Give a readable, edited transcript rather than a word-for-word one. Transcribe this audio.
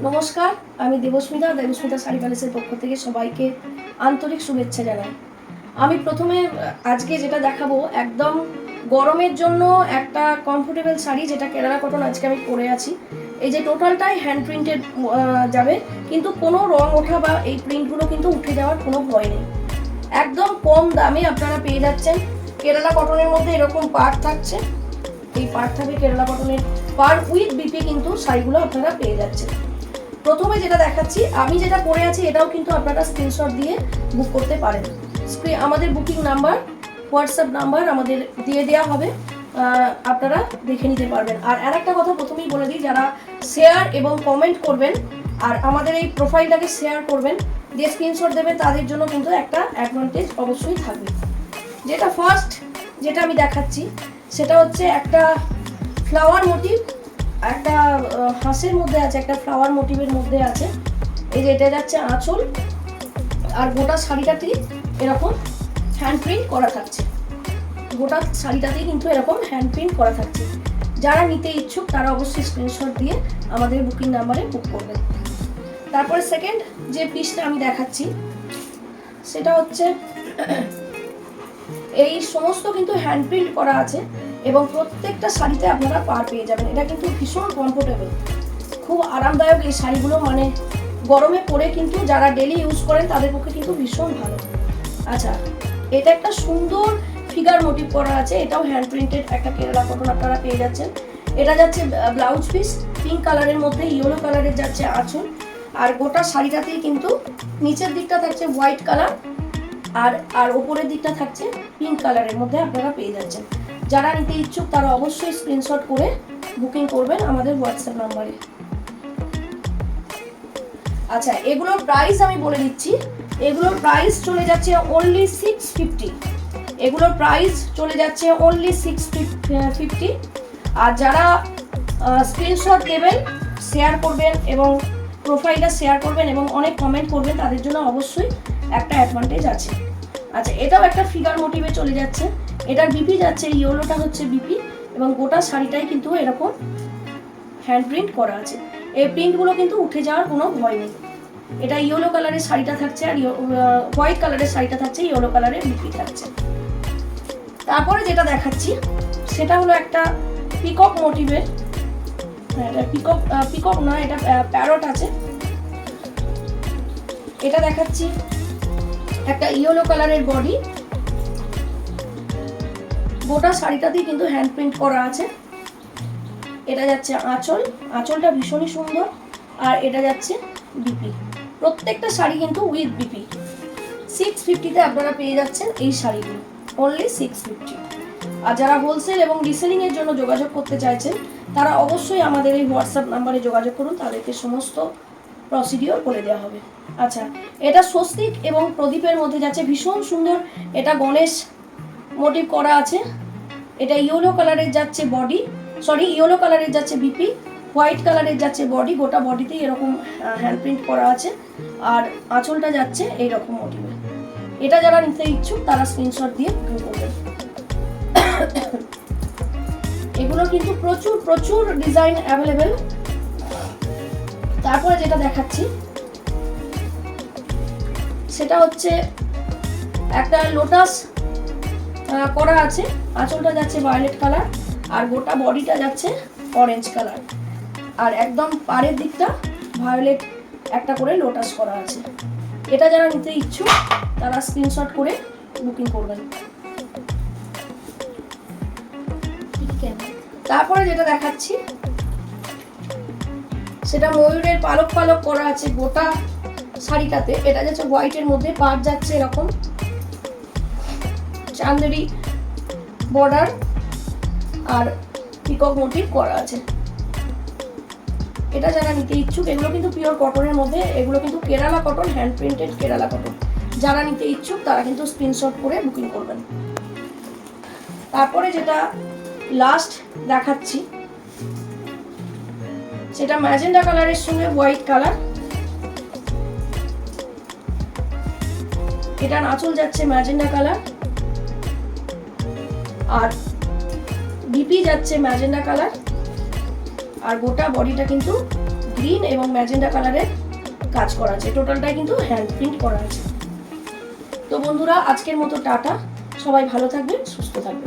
নমস্কার, আমি দেবস্মিতা শাড়ি প্যালেসের পক্ষ থেকে সবাইকে আন্তরিক শুভেচ্ছা জানাই। আমি প্রথমে আজকে যেটা দেখাবো একদম গরমের জন্য একটা কমফোর্টেবল শাড়ি, যেটা কেরালা কটন আজকে আমি পরে আছি। এই যে টোটালটাই হ্যান্ড প্রিন্টেড যাবে, কিন্তু কোনো রং ওঠা বা এই প্রিন্টগুলো কিন্তু উঠে যাওয়ার কোনো ভয় নেই। একদম কম দামে আপনারা পেয়ে যাচ্ছেন। কেরালা কটনের মধ্যে এরকম পাড় থাকছে, এই পাড় থাকবে কেরালা কটনের পাড় উইথ বিপি, কিন্তু শাড়িগুলো আপনারা পেয়ে যাচ্ছেন। প্রথমে যেটা দেখাচ্ছি, আমি যেটা পরে আছি এটাও কিন্তু আপনারা স্ক্রিনশট দিয়ে বুক করতে পারেন। আমাদের বুকিং নাম্বার, হোয়াটসঅ্যাপ নাম্বার আমাদের দিয়ে দেওয়া হবে, আপনারা দেখে নিতে পারবেন। আর আরেকটা কথা প্রথমেই বলে দিই, যারা শেয়ার এবং কমেন্ট করবেন আর আমাদের এই প্রোফাইলটাকে শেয়ার করবেন, দিয়ে স্ক্রিনশট দেবেন, তাদের জন্য কিন্তু একটা অ্যাডভান্টেজ অবশ্যই থাকবে। যেটা ফার্স্ট যেটা আমি দেখাচ্ছি সেটা হচ্ছে একটা ফ্লাওয়ার মোটিভ, একটা হাঁসের মধ্যে আছে, একটা ফ্লাওয়ার মোটিভের মধ্যে আছে। এই যে এটা যাচ্ছে আঁচল, আর গোটা শাড়িটাতেই এরকম হ্যান্ড প্রিন্ট করা থাকছে। গোটা শাড়িটাতেই কিন্তু এরকম হ্যান্ড প্রিন্ট করা থাকছে। যারা নিতে ইচ্ছুক তারা অবশ্যই স্ক্রিনশট দিয়ে আমাদের বুকিং নাম্বারে বুক করবেন। তারপরে সেকেন্ড যে পিসটা আমি দেখাচ্ছি সেটা হচ্ছে এই সমস্ত কিন্তু হ্যান্ড প্রিন্ট করা আছে এবং প্রত্যেকটা শাড়িতে আপনারা পার পেয়ে যাবেন। এটা কিন্তু ভীষণ কমফোর্টেবল, খুব আরামদায়ক এই শাড়িগুলো, মানে গরমে পরে কিন্তু যারা ডেলি ইউজ করেন তাদের পক্ষে কিন্তু ভীষণ ভালো। আচ্ছা, এটা একটা সুন্দর ফিগার মোটিভ করা আছে, এটাও হ্যান্ড প্রিন্টেড একটা কেরালা কটন আপনারা পেয়ে যাচ্ছেন। এটা যাচ্ছে ব্লাউজ পিস, পিঙ্ক কালারের মধ্যে ইয়েলো কালারের যাচ্ছে আঁচল, আর গোটা শাড়িটাতেই কিন্তু নিচের দিকটা থাকছে হোয়াইট কালার আর ওপরের দিকটা থাকছে পিঙ্ক কালারের মধ্যে আপনারা পেয়ে যাচ্ছেন। যারা নিতে ইচ্ছুক তারা অবশ্যই স্ক্রিনশট করে বুকিং করবেন আমাদের হোয়াটসঅ্যাপ নাম্বারে। আচ্ছা, এগুলোর প্রাইস আমি বলে দিচ্ছি। এগুলোর প্রাইস চলে যাচ্ছে অনলি 650। এগুলোর প্রাইস চলে যাচ্ছে অনলি 650। আর যারা স্ক্রিনশট দেবেন, শেয়ার করবেন এবং প্রোফাইলটা শেয়ার করবেন এবং অনেক কমেন্ট করবেন, তাদের জন্য অবশ্যই একটা অ্যাডভান্টেজ আছে। আচ্ছা, এটাও একটা ফিগার মোটিভে চলে যাচ্ছে। এটার বিপি যাচ্ছে, ইয়েলোটা হচ্ছে বিপি, এবং গোটা শাড়িটাই কিন্তু এরকম হ্যান্ড প্রিন্ট করা আছে। এই প্রিন্টগুলো কিন্তু উঠে যাওয়ার কোনো ভয় নেই। এটা ইয়েলো কালারের শাড়িটা থাকছে আর হোয়াইট কালারের শাড়িটা থাকছে, ইয়েলো কালারের বিপি থাকছে। তারপরে যেটা দেখাচ্ছি সেটা হলো একটা পিকক মোটিভের, এটা পিকক নয়, এটা প্যারট আছে। এটা দেখাচ্ছি একটা ইয়েলো কালারের বডি, গোটা শাড়িটাতেই কিন্তু হ্যান্ড প্রিন্ট করা আছে। এটা যাচ্ছে আঁচল, আঁচলটা ভীষণই সুন্দর, আর এটা যাচ্ছে বিপি। প্রত্যেকটা শাড়ি কিন্তু উইথ বিপি। 650-তে আপনারা পেয়ে যাচ্ছেন এই শাড়িগুলো, অনলি 650। আর যারা হোলসেল এবং রিসেলিং এর জন্য যোগাযোগ করতে চাইছেন তারা অবশ্যই আমাদের এই হোয়াটসঅ্যাপ নাম্বারে যোগাযোগ করুন, তাদেরকে সমস্ত প্রসিডিওর বলে দেওয়া হবে। আচ্ছা, এটা স্বস্তিক এবং প্রদীপের মধ্যে যাচ্ছে, ভীষণ সুন্দর। এটা গণেশ মোটিভ করা আছে। এটা ইয়েলো কালারের যাচ্ছে বডি, ইয়েলো কালারের যাচ্ছে বিপি, হোয়াইট কালারের যাচ্ছে বডি, গোটা বডিতেই এরকম হ্যান্ড প্রিন্ট করা আছে, আর আঁচলটা যাচ্ছে এইরকম মোটিভে। এটা যারা নিতে ইচ্ছুক তারা স্ক্রিনশট দিয়ে বুকিং করবেন। এগুলো কিন্তু প্রচুর প্রচুর ডিজাইন অ্যাভেলেবেল। তারপরে যেটা দেখাচ্ছি সেটা হচ্ছে একটা লোটাস করা আছে, আঁচলটা যাচ্ছে ভায়োলেট কালার আর গোটা বডিটা যাচ্ছে অরেঞ্জ কালার, আর একদম পাড়ের দিকটা ভায়োলেট একটা করে লোটাস করা আছে। এটা যারা নিতে ইচ্ছুক তারা স্ক্রিনশট করে বুকিং করবেন। তারপরে যেটা দেখাচ্ছি সেটা ময়ূরের পালক পালক করা আছে গোটা শাড়িটাতে। এটা যাচ্ছে হোয়াইটের মধ্যে, পাড় যাচ্ছে এরকম চান্দেরি বর্ডার আর পিকক মোটিভ করা আছে। এটা যারা নিতে ইচ্ছুক, এগুলো কিন্তু পিওর কটনের মধ্যে, এগুলো কিন্তু Kerala cotton, hand printed Kerala cotton. যারা নিতে ইচ্ছুক তারা কিন্তু স্ক্রিনশট করে বুকিং করবেন। তারপরে যেটা লাস্ট দেখাচ্ছি সেটা ম্যাজেন্ডা কালারের সঙ্গে হোয়াইট কালার। এটার আঁচল যাচ্ছে ম্যাজেন্ডা কালার আর বিপি যাচ্ছে ম্যাজেন্ডা কালার, আর গোটা বডিটা কিন্তু গ্রিন এবং ম্যাজেন্ডা কালারের কাজ করা আছে, টোটালটাই কিন্তু হ্যান্ড প্রিন্ট করা আছে। তো বন্ধুরা, আজকের মতো টাটা, সবাই ভালো থাকবেন, সুস্থ থাকবেন।